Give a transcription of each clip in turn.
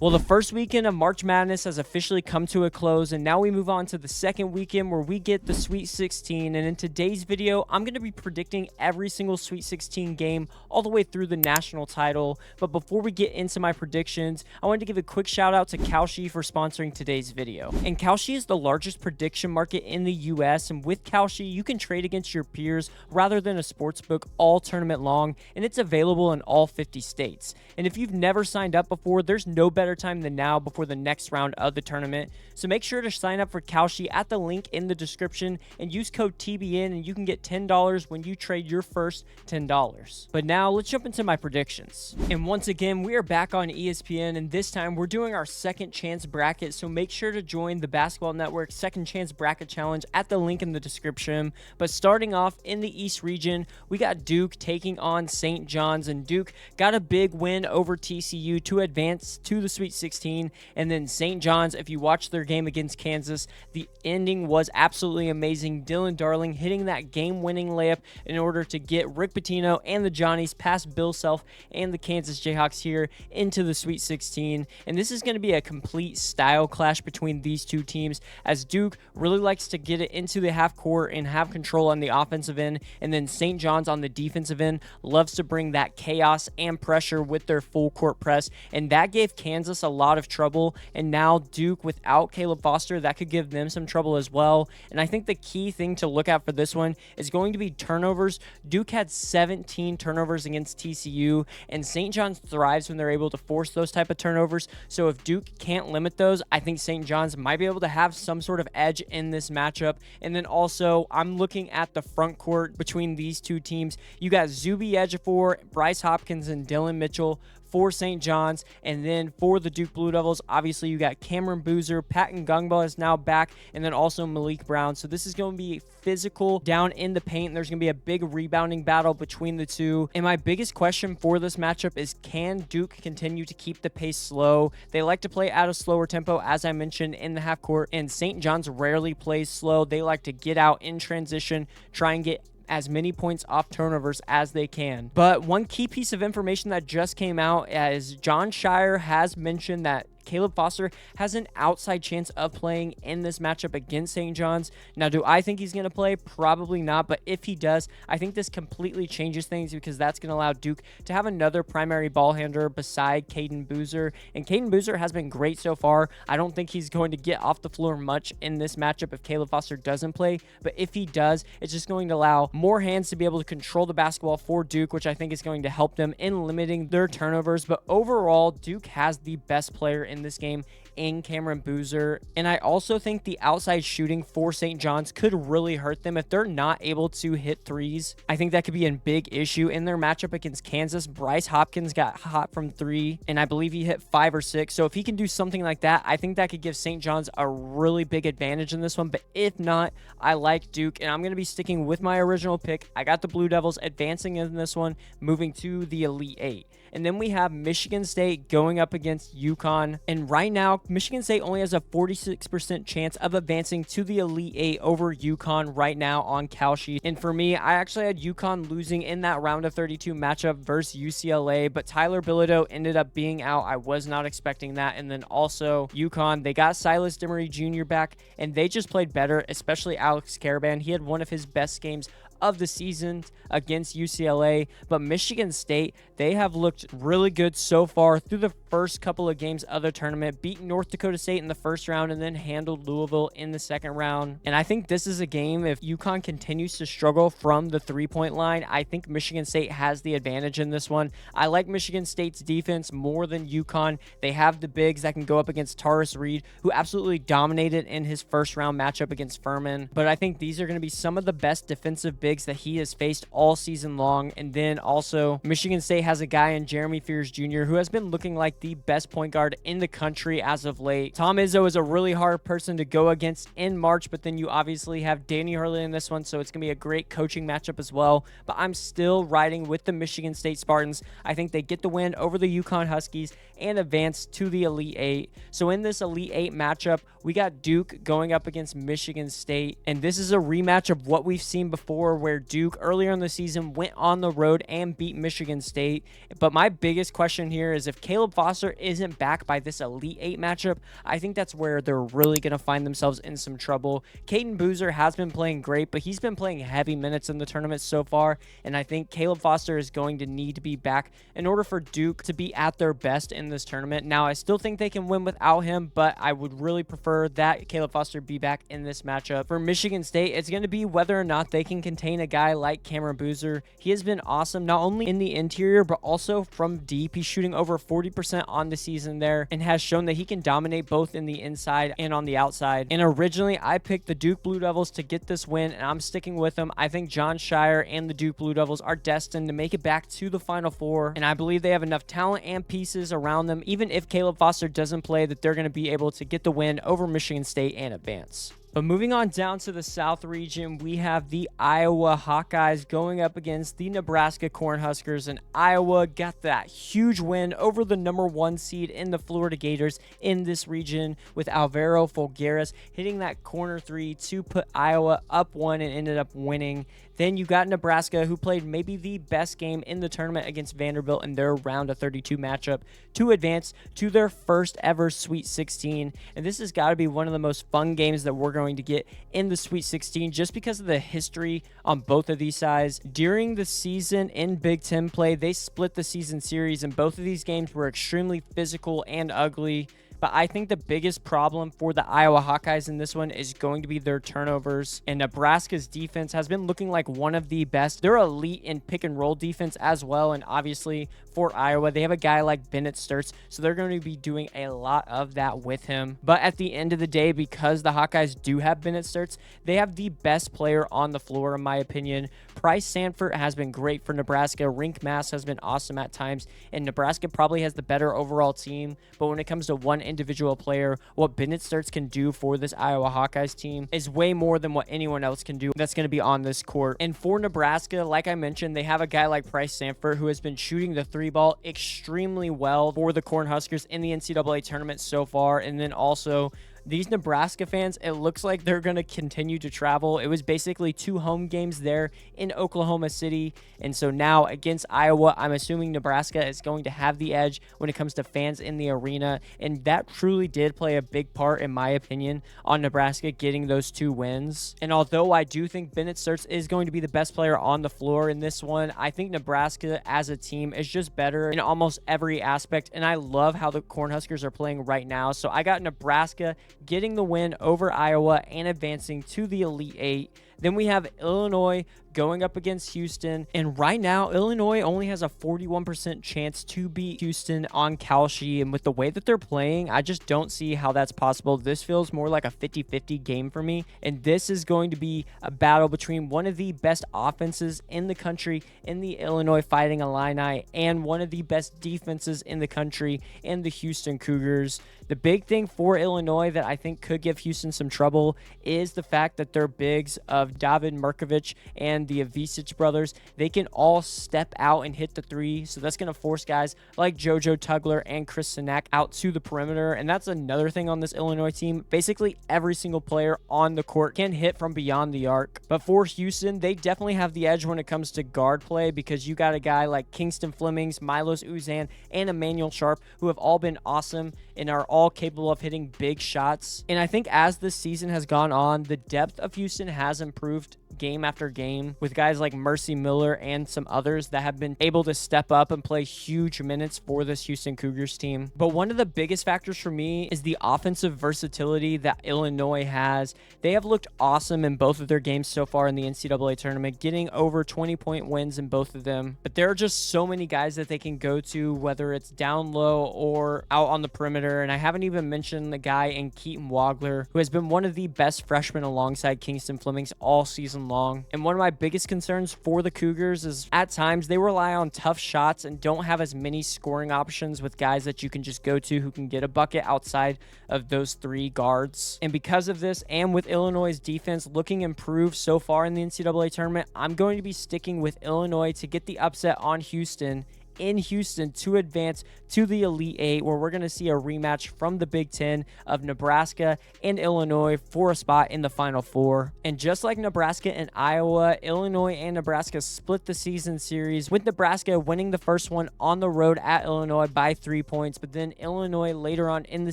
Well, the first weekend of March Madness has officially come to a close, and now we move on to the second weekend where we get the Sweet 16. And in today's video, I'm going to be predicting every single Sweet 16 game all the way through the national title. But before we get into my predictions, I wanted to give a quick shout out to Kalshi for sponsoring today's video. And Kalshi is the largest prediction market in the US, and with Kalshi, you can trade against your peers rather than a sportsbook all tournament long, and it's available in all 50 states. And if you've never signed up before, there's no better time than now before the next round of the tournament. So make sure to sign up for Kalshi at the link in the description and use code TBN, and you can get $10 when you trade your first $10. But now let's jump into my predictions. And once again, we are back on ESPN, and this time we're doing our second chance bracket. So make sure to join the Basketball Network Second Chance Bracket Challenge at the link in the description. But starting off in the East region, we got Duke taking on St. John's, and Duke got a big win over TCU to advance to the Sweet 16. And then St. John's, if you watched their game against Kansas, the ending was absolutely amazing. Dylan Darling hitting that game-winning layup in order to get Rick Pitino and the Johnnies past Bill Self and the Kansas Jayhawks here into the Sweet 16. And this is going to be a complete style clash between these two teams, as Duke really likes to get it into the half court and have control on the offensive end, and then St. John's on the defensive end loves to bring that chaos and pressure with their full court press, and that gave Kansas a lot of trouble. And now Duke without Caleb Foster, that could give them some trouble as well. And I think the key thing to look at for this one is going to be turnovers. Duke had 17 turnovers against TCU, and St. John's thrives when they're able to force those type of turnovers. So if Duke can't limit those, I think St. John's might be able to have some sort of edge in this matchup. And then also, I'm looking at the front court between these two teams. You got Zuby Ejiofor, Bryce Hopkins, and Dylan Mitchell for St. John's. And then for the Duke Blue Devils, obviously you got Cameron Boozer, Pat Ngungba is now back, and then also Malik Brown. So this is going to be physical down in the paint. There's going to be a big rebounding battle between the two. And my biggest question for this matchup is, can Duke continue to keep the pace slow? They like to play at a slower tempo, as I mentioned, in the half court, and St. John's rarely plays slow. They like to get out in transition, try and get as many points off turnovers as they can. But one key piece of information that just came out is John Shire has mentioned that Caleb Foster has an outside chance of playing in this matchup against St. John's. Now, do I think he's going to play? Probably not, but if he does, I think this completely changes things, because that's going to allow Duke to have another primary ball handler beside Caden Boozer, and Caden Boozer has been great so far. I don't think he's going to get off the floor much in this matchup if Caleb Foster doesn't play, but if he does, it's just going to allow more hands to be able to control the basketball for Duke, which I think is going to help them in limiting their turnovers. But overall, Duke has the best player in this game in Cameron Boozer, and I also think the outside shooting for St. John's could really hurt them if they're not able to hit threes. I think that could be a big issue in their matchup against Kansas. Bryce Hopkins got hot from three, and I believe he hit 5 or 6. So if he can do something like that, I think that could give St. John's a really big advantage in this one. But if not, I like Duke, and I'm going to be sticking with my original pick. I got the Blue Devils advancing in this one, moving to the Elite Eight. And then we have Michigan State going up against UConn. And right now, Michigan State only has a 46% chance of advancing to the Elite Eight over UConn right now on Kalshi. And for me, I actually had UConn losing in that round of 32 matchup versus UCLA, but Tyler Bilodeau ended up being out. I was not expecting that. And then also UConn, they got Silas Demery Jr. back, and they just played better, especially Alex Caravan. He had one of his best games of the season against UCLA. But Michigan State, they have looked really good so far through the first couple of games of the tournament, beat North Dakota State in the first round and then handled Louisville in the second round. And I think this is a game, if UConn continues to struggle from the three-point line, I think Michigan State has the advantage in this one. I like Michigan State's defense more than UConn. They have the bigs that can go up against Taurus Reed, who absolutely dominated in his first round matchup against Furman. But I think these are going to be some of the best defensive bigs that he has faced all season long. And then also Michigan State has a guy in Jeremy Fears Jr. who has been looking like the best point guard in the country as of late. Tom Izzo is a really hard person to go against in March, but then you obviously have Danny Hurley in this one, so it's going to be a great coaching matchup as well. But I'm still riding with the Michigan State Spartans. I think they get the win over the UConn Huskies, and advance to the Elite Eight. So in this Elite Eight matchup, we got Duke going up against Michigan State, and this is a rematch of what we've seen before, where Duke earlier in the season went on the road and beat Michigan State. But my biggest question here is, if Caleb Foster isn't back by this Elite Eight matchup, I think that's where they're really going to find themselves in some trouble. Caden Boozer has been playing great, but he's been playing heavy minutes in the tournament so far, and I think Caleb Foster is going to need to be back in order for Duke to be at their best in this tournament. Now, I still think they can win without him, but I would really prefer that Caleb Foster be back in this matchup. For Michigan State, it's going to be whether or not they can contain a guy like Cameron Boozer. He has been awesome, not only in the interior, but also from deep. He's shooting over 40% on the season there and has shown that he can dominate both in the inside and on the outside. And originally, I picked the Duke Blue Devils to get this win, and I'm sticking with them. I think John Shire and the Duke Blue Devils are destined to make it back to the Final Four, and I believe they have enough talent and pieces around them, even if Caleb Foster doesn't play, that they're going to be able to get the win over Michigan State and advance. But moving on down to the South region, we have the Iowa Hawkeyes going up against the Nebraska Cornhuskers, and Iowa got that huge win over the #1 seed in the Florida Gators in this region, with Alvaro Folgueras hitting that corner three to put Iowa up 1 and ended up winning. Then you got Nebraska, who played maybe the best game in the tournament against Vanderbilt in their round of 32 matchup to advance to their first ever Sweet 16. And this has got to be one of the most fun games that we're going to get in the Sweet 16, just because of the history on both of these sides. During the season in Big Ten play, they split the season series, and both of these games were extremely physical and ugly. But I think the biggest problem for the Iowa Hawkeyes in this one is going to be their turnovers. And Nebraska's defense has been looking like one of the best. They're elite in pick and roll defense as well. And obviously for Iowa, they have a guy like Bennett Sturts, so they're going to be doing a lot of that with him. But at the end of the day, because the Hawkeyes do have Bennett Sturts, they have the best player on the floor, in my opinion. Price Sanford has been great for Nebraska. Rink Mass has been awesome at times, and Nebraska probably has the better overall team. But when it comes to one individual player, what Bennett Sturts can do for this Iowa Hawkeyes team is way more than what anyone else can do that's going to be on this court. And for Nebraska, like I mentioned, they have a guy like Price Sanford who has been shooting the three ball extremely well for the Cornhuskers in the NCAA tournament so far. And then also, these Nebraska fans, it looks like they're going to continue to travel. It was basically 2 home games there in Oklahoma City. And so now against Iowa, I'm assuming Nebraska is going to have the edge when it comes to fans in the arena. And that truly did play a big part, in my opinion, on Nebraska getting those 2 wins. And although I do think Bennett Sturts is going to be the best player on the floor in this one, I think Nebraska as a team is just better in almost every aspect. And I love how the Cornhuskers are playing right now. So I got Nebraska getting the win over Iowa and advancing to the Elite Eight. Then we have Illinois going up against Houston. And right now, Illinois only has a 41% chance to beat Houston on Kalshi. And with the way that they're playing, I just don't see how that's possible. This feels more like a 50-50 game for me. And this is going to be a battle between one of the best offenses in the country in the Illinois Fighting Illini and one of the best defenses in the country in the Houston Cougars. The big thing for Illinois that I think could give Houston some trouble is the fact that their bigs of David Mirkovic and the Avicic brothers, they can all step out and hit the three. So that's going to force guys like JoJo Tugler and Chris Sinak out to the perimeter. And that's another thing on this Illinois team. Basically, every single player on the court can hit from beyond the arc. But for Houston, they definitely have the edge when it comes to guard play, because you got a guy like Kingston Flemings, Milos Uzan, and Emmanuel Sharp, who have all been awesome and are all capable of hitting big shots. And I think as this season has gone on, the depth of Houston has improved game after game, with guys like Mercy Miller and some others that have been able to step up and play huge minutes for this Houston Cougars team. But one of the biggest factors for me is the offensive versatility that Illinois has. They have looked awesome in both of their games so far in the NCAA tournament, getting over 20-point wins in both of them. But there are just so many guys that they can go to, whether it's down low or out on the perimeter. And I haven't even mentioned the guy in Keaton Wagler, who has been one of the best freshmen alongside Kingston Flemings all season long. And one of my biggest concerns for the Cougars is at times they rely on tough shots and don't have as many scoring options with guys that you can just go to who can get a bucket outside of those 3 guards. And because of this, and with Illinois' defense looking improved so far in the NCAA tournament, I'm going to be sticking with Illinois to get the upset on Houston in Houston to advance to the Elite Eight, where we're going to see a rematch from the Big Ten of Nebraska and Illinois for a spot in the Final Four. And just like Nebraska and Iowa, Illinois and Nebraska split the season series, with Nebraska winning the first one on the road at Illinois by 3 points, but then Illinois later on in the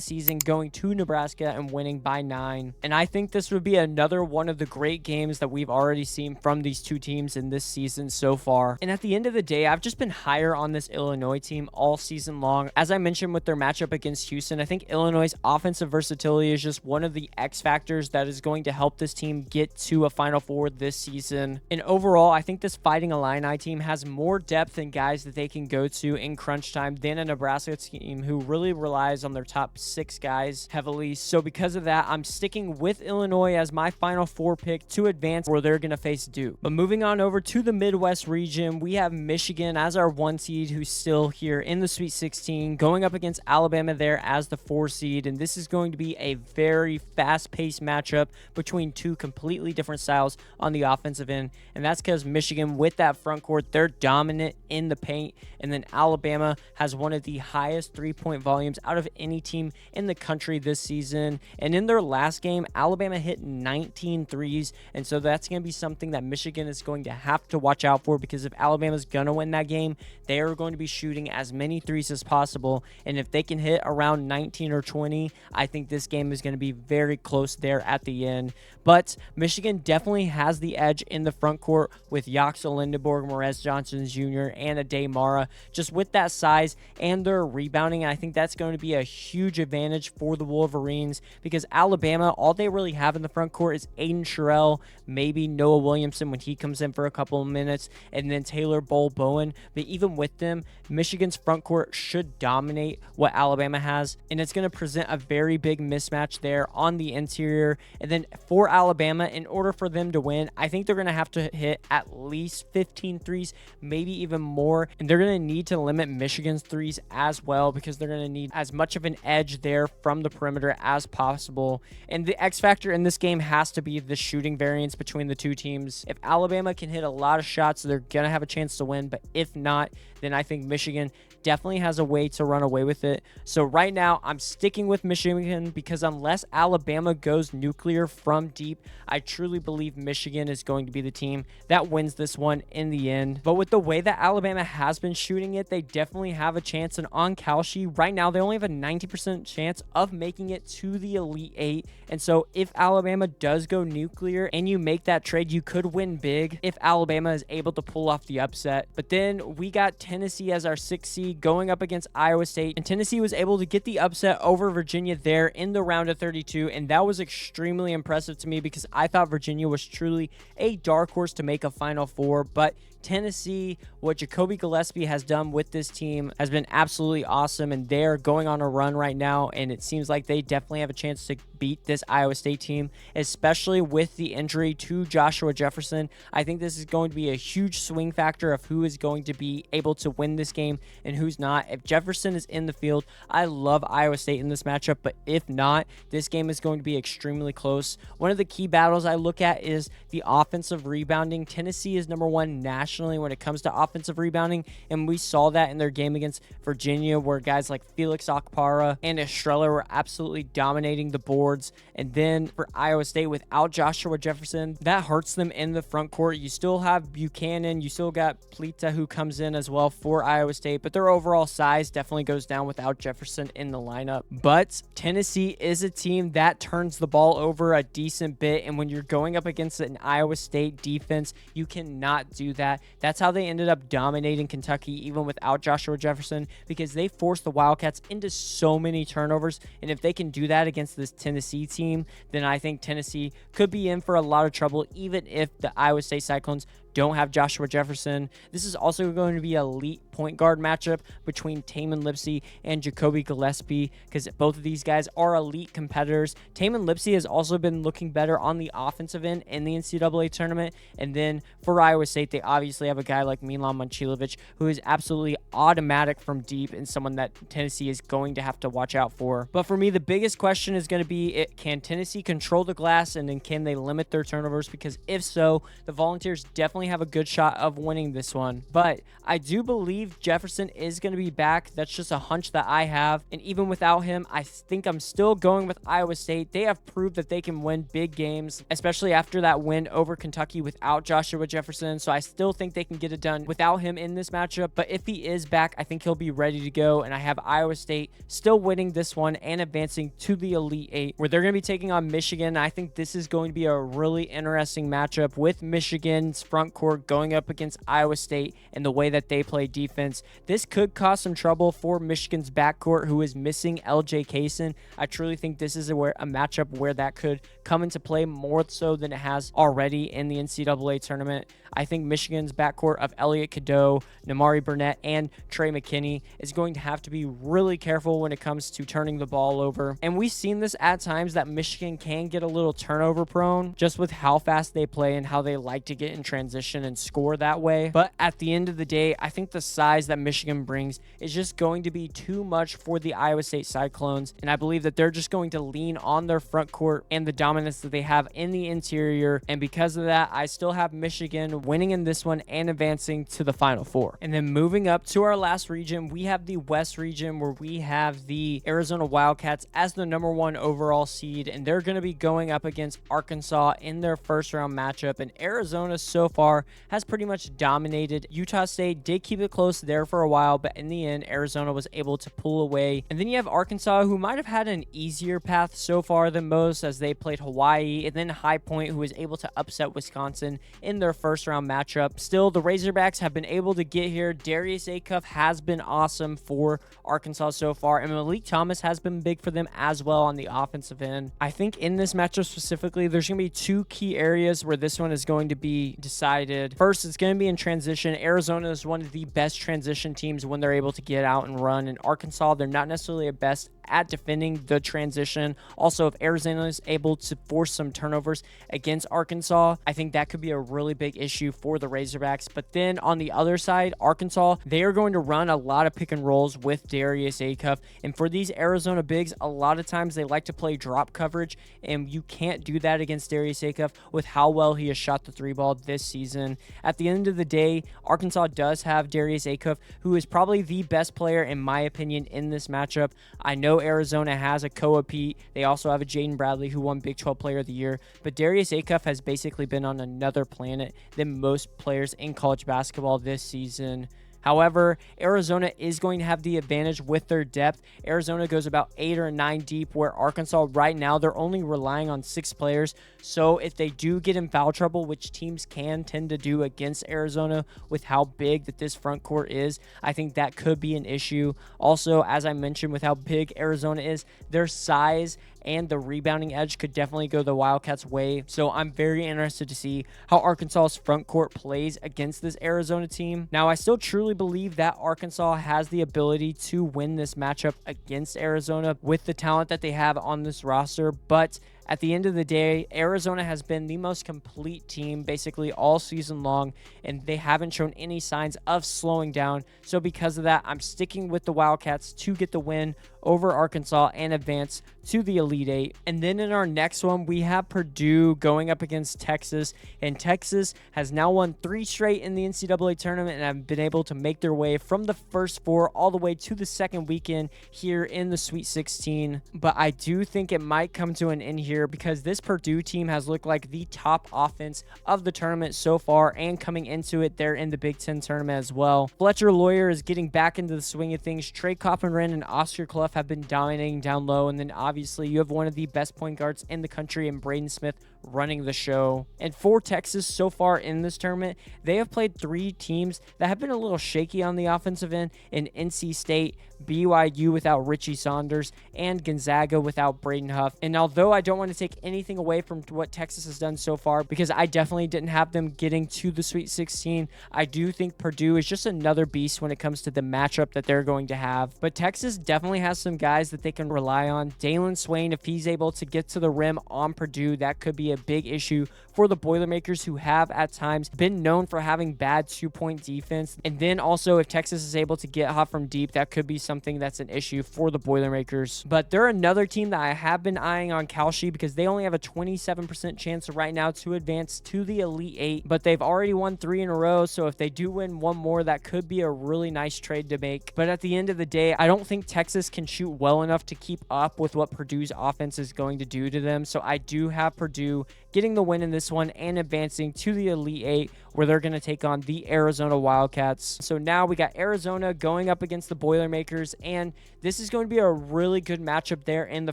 season going to Nebraska and winning by 9. And I think this would be another one of the great games that we've already seen from these two teams in this season so far. And at the end of the day, I've just been higher on this Illinois team all season long. As I mentioned with their matchup against Houston, I think Illinois' offensive versatility is just one of the X factors that is going to help this team get to a Final Four this season. And overall, I think this Fighting Illini team has more depth and guys that they can go to in crunch time than a Nebraska team who really relies on their top 6 guys heavily. So because of that, I'm sticking with Illinois as my Final Four pick to advance, where they're going to face Duke. But moving on over to the Midwest region, we have Michigan as our 1 seed, who's still here in the Sweet 16, going up against Alabama there as the 4 seed. And this is going to be a very fast-paced matchup between two completely different styles on the offensive end. And that's because Michigan, with that front court, they're dominant in the paint. And then Alabama has one of the highest three-point volumes out of any team in the country this season. And in their last game, Alabama hit 19 threes. And so that's going to be something that Michigan is going to have to watch out for, because if Alabama's going to win that game, they are going to be shooting as many threes as possible. And if they can hit around 19 or 20, I think this game is going to be very close there at the end. But Michigan definitely has the edge in the front court with Yoxa Lindenborg, Morez Johnson Jr., and Ade Mara, just with that size and their rebounding. And I think that's going to be a huge advantage for the Wolverines, because Alabama, all they really have in the front court is Aiden Sherrill, maybe Noah Williamson when he comes in for a couple of minutes, and then Taylor Bowen. But even with them, Michigan's front court should dominate what Alabama has, and it's going to present a very big mismatch there on the interior. And then for Alabama, in order for them to win, I think they're going to have to hit at least 15 threes, maybe even more. And they're going to need to limit Michigan's threes as well, because they're going to need as much of an edge there from the perimeter as possible. And the X factor in this game has to be the shooting variance between the two teams. If Alabama can hit a lot of shots, they're going to have a chance to win. But if not, then I think Michigan definitely has a way to run away with it. So right now, I'm sticking with Michigan, because unless Alabama goes nuclear from deep, I truly believe Michigan is going to be the team that wins this one in the end. But with the way that Alabama has been shooting it, they definitely have a chance. And on Kalshi, right now, they only have a 90% chance of making it to the Elite Eight. And so if Alabama does go nuclear and you make that trade, you could win big if Alabama is able to pull off the upset. But then we got Tennessee as our 6th seed going up against Iowa State, and Tennessee was able to get the upset over Virginia there in the round of 32, and that was extremely impressive to me, because I thought Virginia was truly a dark horse to make a Final Four. But Tennessee, what Jacoby Gillespie has done with this team has been absolutely awesome, and they're going on a run right now, and it seems like they definitely have a chance to beat this Iowa State team, especially with the injury to Joshua Jefferson. I think this is going to be a huge swing factor of who is going to be able to win this game and who's not. If Jefferson is in the field, I love Iowa State in this matchup, but if not, this game is going to be extremely close. One of the key battles I look at is the offensive rebounding. Tennessee is number 1 nationally when it comes to offensive rebounding, and we saw that in their game against Virginia, where guys like Felix Okpara and Estrella were absolutely dominating the boards. And then for Iowa State, without Joshua Jefferson, that hurts them in the front court. You still have Buchanan, you still got Plita who comes in as well for Iowa State, but their overall size definitely goes down without Jefferson in the lineup. But Tennessee is a team that turns the ball over a decent bit, and when you're going up against an Iowa State defense, you cannot do that. That's how they ended up dominating Kentucky even without Joshua Jefferson, because they forced the Wildcats into so many turnovers. And if they can do that against this Tennessee team, then I think Tennessee could be in for a lot of trouble, even if the Iowa State Cyclones don't have Joshua Jefferson. This is also going to be an elite point guard matchup between Tamin Lipsey and Jacoby Gillespie, because both of these guys are elite competitors. Tamin Lipsey has also been looking better on the offensive end in the NCAA tournament. And then for Iowa State, they obviously have a guy like Milan Momcilovic, who is absolutely automatic from deep and someone that Tennessee is going to have to watch out for. But for me, the biggest question is going to be, can Tennessee control the glass, and then can they limit their turnovers? Because if so, the Volunteers definitely definitely have a good shot of winning this one. But I do believe Jefferson is going to be back. That's just a hunch that I have. And even without him, I think I'm still going with Iowa State. They have proved that they can win big games, especially after that win over Kentucky without Joshua Jefferson. So I still think they can get it done without him in this matchup. But if he is back, I think he'll be ready to go. And I have Iowa State still winning this one and advancing to the Elite Eight, where they're going to be taking on Michigan. I think this is going to be a really interesting matchup with Michigan's front court going up against Iowa State and the way that they play defense. This could cause some trouble for Michigan's backcourt, who is missing LJ Kaysen. I truly think this is a matchup where that could come into play more so than it has already in the NCAA tournament. I think Michigan's backcourt of Elliot Cadeau, Namari Burnett, and Trey McKinney is going to have to be really careful when it comes to turning the ball over. And we've seen this at times that Michigan can get a little turnover prone just with how fast they play and how they like to get in transition and score that way. But at the end of the day, I think the size that Michigan brings is just going to be too much for the Iowa State Cyclones. And I believe that they're just going to lean on their front court and the dominance that they have in the interior. And because of that, I still have Michigan winning in this one and advancing to the Final Four. And then moving up to our last region, we have the West region, where we have the Arizona Wildcats as the #1 overall seed, and they're going to be going up against Arkansas in their first round matchup. And Arizona so far has pretty much dominated. Utah State did keep it close there for a while, but in the end, Arizona was able to pull away. And then you have Arkansas, who might have had an easier path so far than most, as they played Hawaii, and then High Point, who was able to upset Wisconsin in their first round matchup. Still, the Razorbacks have been able to get here. Darius Acuff has been awesome for Arkansas so far, and Malik Thomas has been big for them as well on the offensive end. I think in this matchup specifically, there's going to be two key areas where this one is going to be decided. First, it's going to be in transition. Arizona is one of the best transition teams when they're able to get out and run, and Arkansas, they're not necessarily the best at defending the transition. Also, if Arizona is able to force some turnovers against Arkansas, I think that could be a really big issue for the Razorbacks. But then on the other side, Arkansas, they are going to run a lot of pick and rolls with Darius Acuff. And for these Arizona bigs, a lot of times they like to play drop coverage, and you can't do that against Darius Acuff with how well he has shot the three ball this season. At the end of the day, Arkansas does have Darius Acuff, who is probably the best player in my opinion in this matchup. I know Arizona has a Koa Pete. They also have a Jaden Bradley, who won Big 12 Player of the Year. But Darius Acuff has basically been on another planet than most players in college basketball this season. However, Arizona is going to have the advantage with their depth. Arizona goes about 8 or 9 deep, where Arkansas right now, they're only relying on 6 players. So if they do get in foul trouble, which teams can tend to do against Arizona with how big that this front court is, I think that could be an issue. Also, as I mentioned, with how big Arizona is, their size and the rebounding edge could definitely go the Wildcats' way. So I'm very interested to see how Arkansas's front court plays against this Arizona team. Now, I still truly believe that Arkansas has the ability to win this matchup against Arizona with the talent that they have on this roster, but at the end of the day, Arizona has been the most complete team basically all season long, and they haven't shown any signs of slowing down. So because of that, I'm sticking with the Wildcats to get the win over Arkansas and advance to the Elite Eight. And then in our next one, we have Purdue going up against Texas, and Texas has now won 3 straight in the NCAA tournament and have been able to make their way from the first 4 all the way to the second weekend here in the Sweet 16. But I do think it might come to an end here, because this Purdue team has looked like the top offense of the tournament so far, and coming into it, they're in the Big Ten tournament as well. Fletcher Loyer is getting back into the swing of things. Trey Coppin-Wren and Oscar Clough have been dominating down low, and then obviously you have one of the best point guards in the country in Braden Smith running the show. And for Texas so far in this tournament, they have played 3 teams that have been a little shaky on the offensive end in NC State, BYU without Richie Saunders, and Gonzaga without Braden Huff. And although I don't want to take anything away from what Texas has done so far, because I definitely didn't have them getting to the Sweet 16, I do think Purdue is just another beast when it comes to the matchup that they're going to have. But Texas definitely has some guys that they can rely on. Dalen Swain, if he's able to get to the rim on Purdue, that could be a big issue for the Boilermakers, who have at times been known for having bad 2-point defense. And then also, if Texas is able to get hot from deep, that could be something that's an issue for the Boilermakers. But they're another team that I have been eyeing on Kalshi because they only have a 27% chance right now to advance to the Elite Eight, but they've already won 3 in a row. So if they do win one more, that could be a really nice trade to make. But at the end of the day, I don't think Texas can shoot well enough to keep up with what Purdue's offense is going to do to them. So I do have Purdue getting the win in this one and advancing to the Elite Eight, where they're going to take on the Arizona Wildcats. So now we got Arizona going up against the Boilermakers, and this is going to be a really good matchup there in the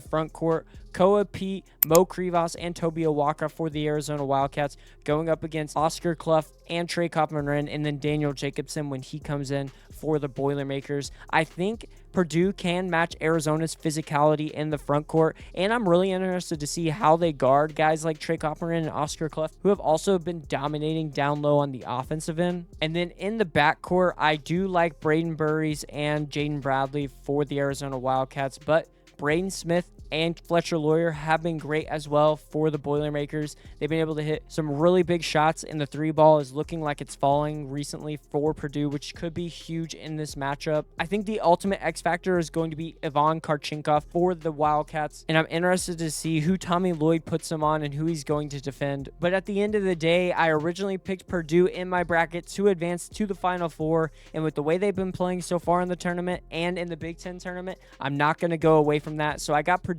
front court. Koa Pete, Mo Krivas, and Toby Owaka for the Arizona Wildcats going up against Oscar Clough and Trey Kaufman-Renn, and then Daniel Jacobson when he comes in for the Boilermakers. I think Purdue can match Arizona's physicality in the front court, and I'm really interested to see how they guard guys like Trey Kaufman-Renn and Oscar Clough, who have also been dominating down low on the offensive end. And then in the backcourt, I do like Braden Burries and Jaden Bradley for the Arizona Wildcats, but Braden Smith and Fletcher Lawyer have been great as well for the Boilermakers. They've been able to hit some really big shots, and the 3 ball is looking like it's falling recently for Purdue, which could be huge in this matchup. I think the ultimate X factor is going to be Ivan Karchinkov for the Wildcats, and I'm interested to see who Tommy Lloyd puts him on and who he's going to defend. But at the end of the day, I originally picked Purdue in my bracket to advance to the Final Four, and with the way they've been playing so far in the tournament and in the Big Ten tournament, I'm not going to go away from that. So I got Purdue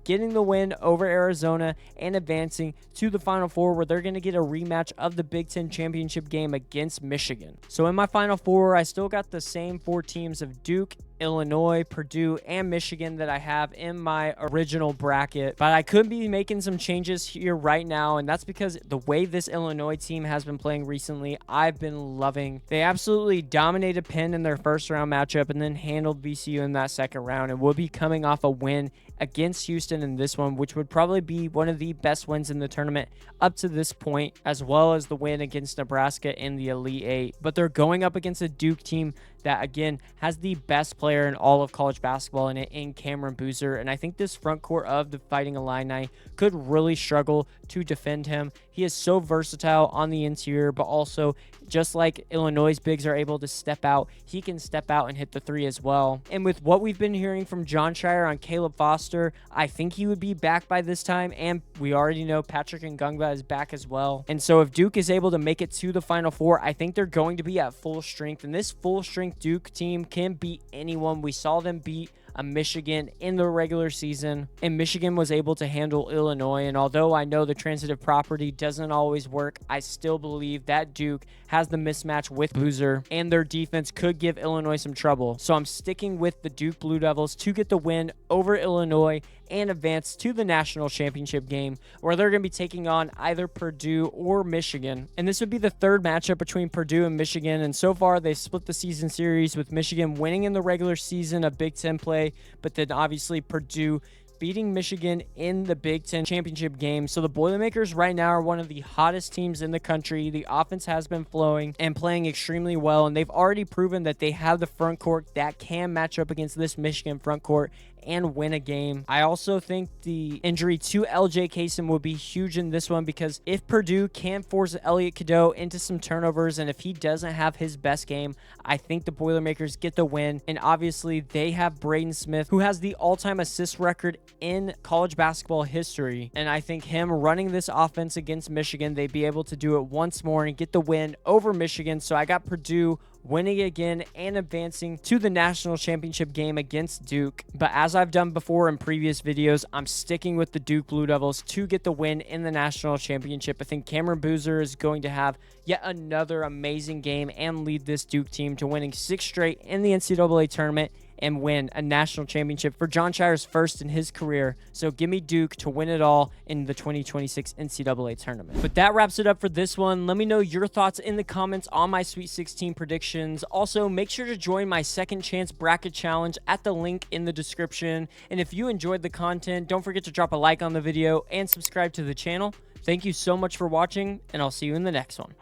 getting the win over Arizona and advancing to the Final Four, where they're going to get a rematch of the Big Ten championship game against Michigan. So in my Final Four, I still got the same 4 teams of Duke, Illinois, Purdue, and Michigan that I have in my original bracket, but I could be making some changes here right now, and that's because the way this Illinois team has been playing recently, I've been loving. They absolutely dominated Penn in their first round matchup and then handled VCU in that second round, and will be coming off a win against Houston in this one, which would probably be one of the best wins in the tournament up to this point, as well as the win against Nebraska in the Elite Eight. But they're going up against a Duke team that, again, has the best player in all of college basketball in it, in Cameron Boozer. And I think this front court of the Fighting Illini could really struggle to defend him. He is so versatile on the interior, but also, just like Illinois' bigs are able to step out, he can step out and hit the 3 as well. And with what we've been hearing from John Shire on Caleb Foster, I think he would be back by this time, and we already know Patrick Ngungba is back as well. And so if Duke is able to make it to the Final Four, I think they're going to be at full strength, and this full strength Duke team can beat anyone. We saw them beat a Michigan in the regular season, and Michigan was able to handle Illinois. And although I know the transitive property doesn't always work, I still believe that Duke has the mismatch with Boozer, and their defense could give Illinois some trouble. So I'm sticking with the Duke Blue Devils to get the win over Illinois and advance to the national championship game, where they're going to be taking on either Purdue or Michigan. And this would be the 3rd matchup between Purdue and Michigan, and so far they split the season series, with Michigan winning in the regular season of Big Ten play, but then obviously Purdue beating Michigan in the Big Ten championship game. So the Boilermakers right now are one of the hottest teams in the country. The offense has been flowing and playing extremely well, and they've already proven that they have the front court that can match up against this Michigan front court and win a game. I also think the injury to LJ Kaysen will be huge in this one, because if Purdue can force Elliot Cadeau into some turnovers, and if he doesn't have his best game, I think the Boilermakers get the win. And obviously they have Braden Smith, who has the all-time assist record in college basketball history, and I think him running this offense against Michigan, they'd be able to do it once more and get the win over Michigan. So I got Purdue winning again and advancing to the national championship game against Duke. But as I've done before in previous videos, I'm sticking with the Duke Blue Devils to get the win in the national championship. I think Cameron Boozer is going to have yet another amazing game and lead this Duke team to winning 6 straight in the NCAA tournament and win a national championship for John Shire's first in his career. So give me Duke to win it all in the 2026 NCAA tournament. But that wraps it up for this one. Let me know your thoughts in the comments on my Sweet 16 predictions. Also, make sure to join my Second Chance Bracket Challenge at the link in the description. And if you enjoyed the content, don't forget to drop a like on the video and subscribe to the channel. Thank you so much for watching, and I'll see you in the next one.